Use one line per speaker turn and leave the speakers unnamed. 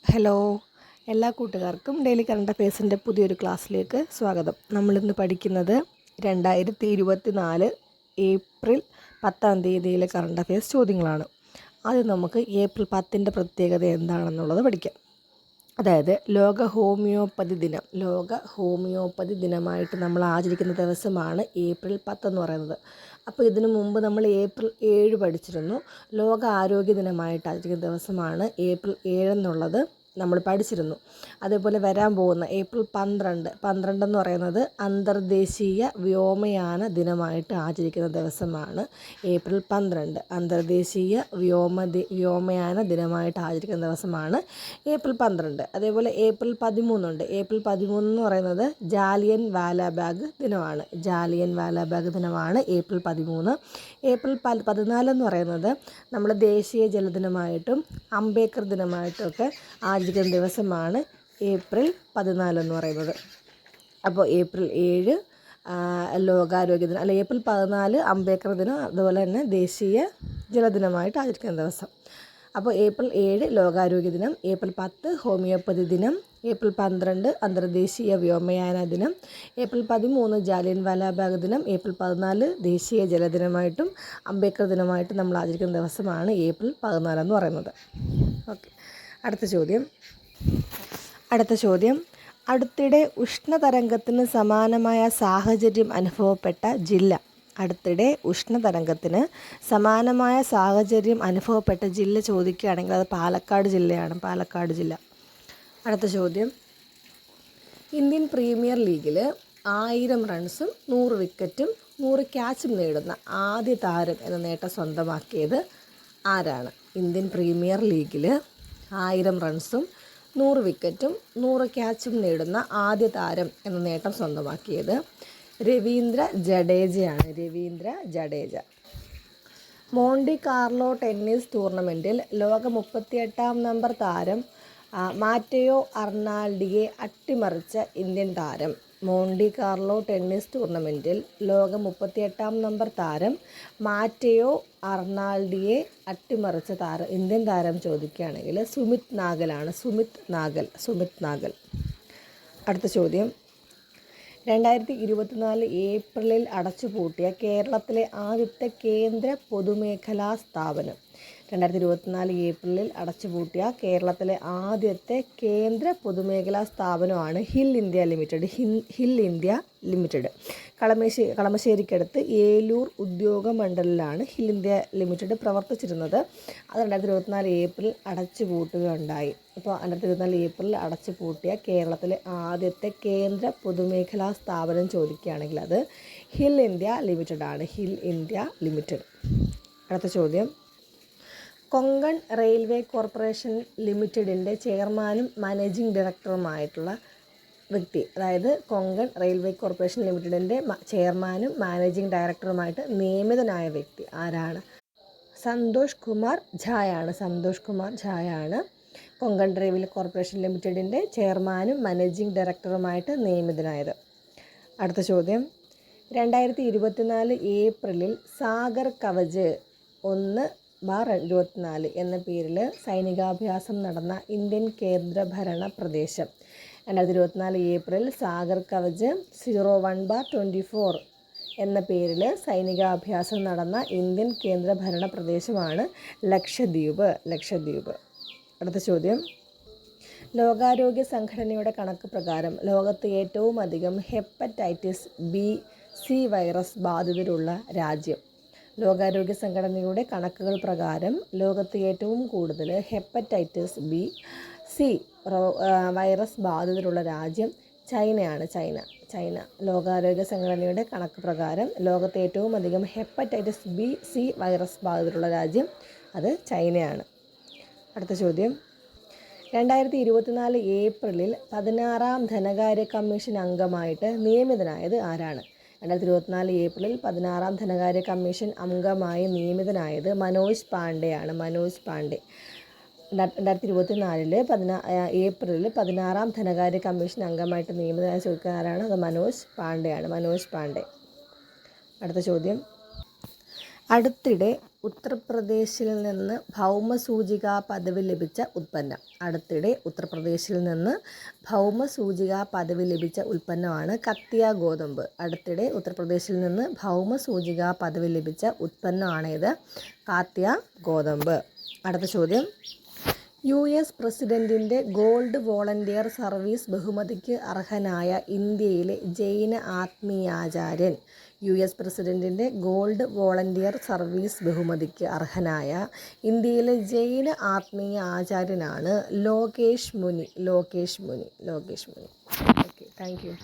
Hello, എല്ലാ കൂട്ടുകാർക്കും daily current അഫയേഴ്സിൻ്റെ പുതിയൊരു ക്ലാസ്സിലേക്ക് സ്വാഗതം. നമ്മളിന്ന് പഠിക്കുന്നത് 2024 ഏപ്രിൽ 10 തീയതിയിലെ കറണ്ട് അഫയേഴ്സ് ചോദ്യങ്ങളാണ്. ആദ്യം നമുക്ക് ഏപ്രിൽ 10 പ്രത്യേകത എന്താണെന്നുള്ളത് പഠിക്കാം. അതായത് ലോക ഹോമിയോപ്പതി ദിനമായിട്ട് നമ്മൾ ആചരിക്കുന്ന ദിവസമാണ് ഏപ്രിൽ 10 എന്ന് പറയുന്നത്. അപ്പോൾ ഇതിനു മുമ്പ് നമ്മൾ ഏപ്രിൽ 7 പഠിച്ചിരുന്നു. ലോക ആരോഗ്യ ദിനമായിട്ട് ആചരിക്കുന്ന ദിവസമാണ് ഏപ്രിൽ 7 എന്നുള്ളത് നമ്മൾ പഠിച്ചിരുന്നു. അതേപോലെ വരാൻ പോകുന്ന ഏപ്രിൽ 12 എന്ന് പറയുന്നത് അന്തർദേശീയ വ്യോമയാന ദിനമായിട്ട് ആചരിക്കുന്ന ദിവസമാണ് ഏപ്രിൽ 12. അന്തർദേശീയ വ്യോമയാന ദിനമായിട്ട് ആചരിക്കുന്ന ദിവസമാണ് ഏപ്രിൽ 12. അതേപോലെ ഏപ്രിൽ 13 ഉണ്ട്. ഏപ്രിൽ 13 എന്ന് പറയുന്നത് ജാലിയൻ വാലാബാഗ് ദിനമാണ്. ജാലിയൻ വാലാബാഗ് ദിനമാണ് ഏപ്രിൽ 13. ഏപ്രിൽ 14 എന്ന് പറയുന്നത് നമ്മൾ ദേശീയ ജലദിനമായിട്ടും അംബേദ്കർ ദിനമായിട്ടും ഒക്കെ ആചരിക്കുന്ന ദിവസമാണ് ഏപ്രിൽ 14 എന്ന് പറയുന്നത്. അപ്പോൾ ഏപ്രിൽ 7 ലോകാരോഗ്യ ദിനം, അല്ല ഏപ്രിൽ 14 അംബേദ്കർ ദിനം, അതുപോലെ തന്നെ ദേശീയ ജലദിനമായിട്ട് ആചരിക്കുന്ന ദിവസം. അപ്പോൾ ഏപ്രിൽ 7 ലോകാരോഗ്യ ദിനം, ഏപ്രിൽ 10 ഹോമിയോപ്പതി ദിനം, ഏപ്രിൽ 12 അന്തർദേശീയ വ്യോമയാന ദിനം, ഏപ്രിൽ 13 ജാലിയൻ വാലാബാഗ് ദിനം, ഏപ്രിൽ 14 ദേശീയ ജലദിനമായിട്ടും അംബേദ്കർ ദിനമായിട്ടും നമ്മൾ ആചരിക്കുന്ന ദിവസമാണ് ഏപ്രിൽ 14 എന്ന് പറയുന്നത്. ഓക്കെ, അടുത്ത ചോദ്യം അടുത്തിടെ ഉഷ്ണതരംഗത്തിന് സമാനമായ സാഹചര്യം അനുഭവപ്പെട്ട ജില്ല. അടുത്തിടെ ഉഷ്ണതരംഗത്തിന് സമാനമായ സാഹചര്യം അനുഭവപ്പെട്ട ജില്ല ചോദിക്കുകയാണെങ്കിൽ അത് പാലക്കാട് ജില്ലയാണ്. പാലക്കാട് ജില്ല. അടുത്ത ചോദ്യം, ഇന്ത്യൻ പ്രീമിയർ ലീഗിൽ 1000 റൺസും 100 വിക്കറ്റും 100 ക്യാച്ചും നേടുന്ന ആദ്യ താരം എന്ന നേട്ടം സ്വന്തമാക്കിയത് ആരാണ്? ഇന്ത്യൻ പ്രീമിയർ ലീഗിൽ 1000 റൺസും 100 വിക്കറ്റും 100 ക്യാച്ചും നേടുന്ന ആദ്യ താരം എന്ന നേട്ടം സ്വന്തമാക്കിയത് രവീന്ദ്ര ജഡേജയാണ്. രവീന്ദ്ര ജഡേജ. മോണ്ടി കാർലോ ടെന്നീസ് ടൂർണമെൻറ്റിൽ ലോക 38ാം നമ്പർ താരം മാറ്റയോ അർണാൾഡിയെ അട്ടിമറിച്ച ഇന്ത്യൻ താരം. മോണ്ടി കാർലോ ടെന്നീസ് ടൂർണമെൻറ്റിൽ ലോക 38ാം നമ്പർ താരം മാറ്റയോ അർണാൾഡിയെ അട്ടിമറിച്ച ഇന്ത്യൻ താരം ചോദിക്കുകയാണെങ്കിൽ സുമിത് നാഗലാണ്. സുമിത് നാഗൽ. അടുത്ത ചോദ്യം, 2024 ഏപ്രിലിൽ അടച്ചുപൂട്ടിയ കേരളത്തിലെ ആദ്യത്തെ കേന്ദ്ര പൊതുമേഖലാ സ്ഥാപനം. 2024 ഏപ്രിലിൽ അടച്ചുപൂട്ടിയ കേരളത്തിലെ ആദ്യത്തെ കേന്ദ്ര പൊതുമേഖലാ സ്ഥാപനമാണ് ഹിൽ ഇന്ത്യ ലിമിറ്റഡ്. കളമശ്ശേരിക്കടുത്ത് ഏലൂർ ഉദ്യോഗ മണ്ഡലിലാണ് ഹിൽ ഇന്ത്യ ലിമിറ്റഡ് പ്രവർത്തിച്ചിരുന്നത്. അത് 2024 ഏപ്രിൽ അടച്ചുപൂട്ടുകയുണ്ടായി. അപ്പോൾ 2024 ഏപ്രിൽ അടച്ചുപൂട്ടിയ കേരളത്തിലെ ആദ്യത്തെ കേന്ദ്ര പൊതുമേഖലാ സ്ഥാപനം ചോദിക്കുകയാണെങ്കിൽ അത് ഹിൽ ഇന്ത്യ ലിമിറ്റഡ് ആണ്. Hill India limited. അടുത്ത ചോദ്യം, കൊങ്കൺ റെയിൽവേ കോർപ്പറേഷൻ ലിമിറ്റഡിൻ്റെ ചെയർമാനും മാനേജിംഗ് ഡയറക്ടറുമായിട്ടുള്ള വ്യക്തി, അതായത് കൊങ്കൺ റെയിൽവേ കോർപ്പറേഷൻ ലിമിറ്റഡിൻ്റെ ചെയർമാനും മാനേജിംഗ് ഡയറക്ടറുമായിട്ട് നിയമിതനായ വ്യക്തി ആരാണ്? സന്തോഷ് കുമാർ ഝായാണ് കൊങ്കൺ റെയിൽവേ കോർപ്പറേഷൻ ലിമിറ്റഡിൻ്റെ ചെയർമാനും മാനേജിംഗ് ഡയറക്ടറുമായിട്ട് നിയമിതനായത്. അടുത്ത ചോദ്യം, 2024 ഏപ്രിലിൽ സാഗർ കവച് 1/24 എന്ന പേരിൽ സൈനികാഭ്യാസം നടന്ന ഇന്ത്യൻ കേന്ദ്രഭരണ പ്രദേശം. 2024 ഏപ്രിൽ സാഗർ കവച് 01/24 എന്ന പേരിൽ സൈനികാഭ്യാസം നടന്ന ഇന്ത്യൻ കേന്ദ്രഭരണ പ്രദേശമാണ് ലക്ഷദ്വീപ്. അടുത്ത ചോദ്യം, ലോകാരോഗ്യ സംഘടനയുടെ കണക്ക് പ്രകാരം ലോകത്ത് ഏറ്റവും അധികം ഹെപ്പറ്റൈറ്റിസ് B/C വൈറസ് ബാധിതരുള്ള രാജ്യം. ലോകാരോഗ്യ സംഘടനയുടെ കണക്കുകൾ പ്രകാരം ലോകത്ത് ഏറ്റവും കൂടുതൽ ഹെപ്പറ്റൈറ്റിസ് B/C വൈറസ് ബാധിതരുള്ള രാജ്യം ചൈനയാണ്. ചൈന. ലോകാരോഗ്യ സംഘടനയുടെ കണക്ക് പ്രകാരം ലോകത്ത് ഏറ്റവും അധികം ഹെപ്പറ്റൈറ്റിസ് B/C വൈറസ് ബാധിതരുള്ള രാജ്യം അത് ചൈനയാണ്. അടുത്ത ചോദ്യം, 2024 ഏപ്രിലിൽ 16ാം ധനകാര്യ കമ്മീഷൻ അംഗമായിട്ട് നിയമിതനായത് ആരാണ്? 2024 ഏപ്രിലിൽ 16ാം ധനകാര്യ കമ്മീഷൻ അംഗമായി നിയമിതനായത് മനോജ് പാണ്ഡെയാണ്. 2024 ഏപ്രിലിൽ 16ാം ധനകാര്യ കമ്മീഷൻ അംഗമായിട്ട് നിയമിതനായി ചോദിക്കുന്ന ആരാണ്? അത് മനോജ് പാണ്ഡെയാണ്. അടുത്ത ചോദ്യം, അടുത്തിടെ ഉത്തർപ്രദേശിൽ നിന്ന് ഭൗമസൂചികാ പദവി ലഭിച്ച ഉൽപ്പന്നം. അടുത്തിടെ ഉത്തർപ്രദേശിൽ നിന്ന് ഭൗമസൂചികാ പദവി ലഭിച്ച ഉൽപ്പന്നമാണ് കത്തിയ ഗോതമ്പ്. അടുത്തിടെ ഉത്തർപ്രദേശിൽ നിന്ന് ഭൗമസൂചികാ പദവി ലഭിച്ച ഉൽപ്പന്നമാണിത്, കാത്തിയ ഗോതമ്പ്. അടുത്ത ചോദ്യം, US പ്രസിഡന്റിൻ്റെ ഗോൾഡ് വോളണ്ടിയർ സർവീസ് ബഹുമതിക്ക് അർഹനായ ഇന്ത്യയിലെ ജൈന ആത്മീയാചാര്യൻ. US പ്രസിഡന്റിൻ്റെ ഗോൾഡ് വോളണ്ടിയർ സർവീസ് ബഹുമതിക്ക് അർഹനായ ഇന്ത്യയിലെ ജൈന ആത്മീയ ആചാര്യനാണ് ലോകേഷ് മുനി. Okay, thank you.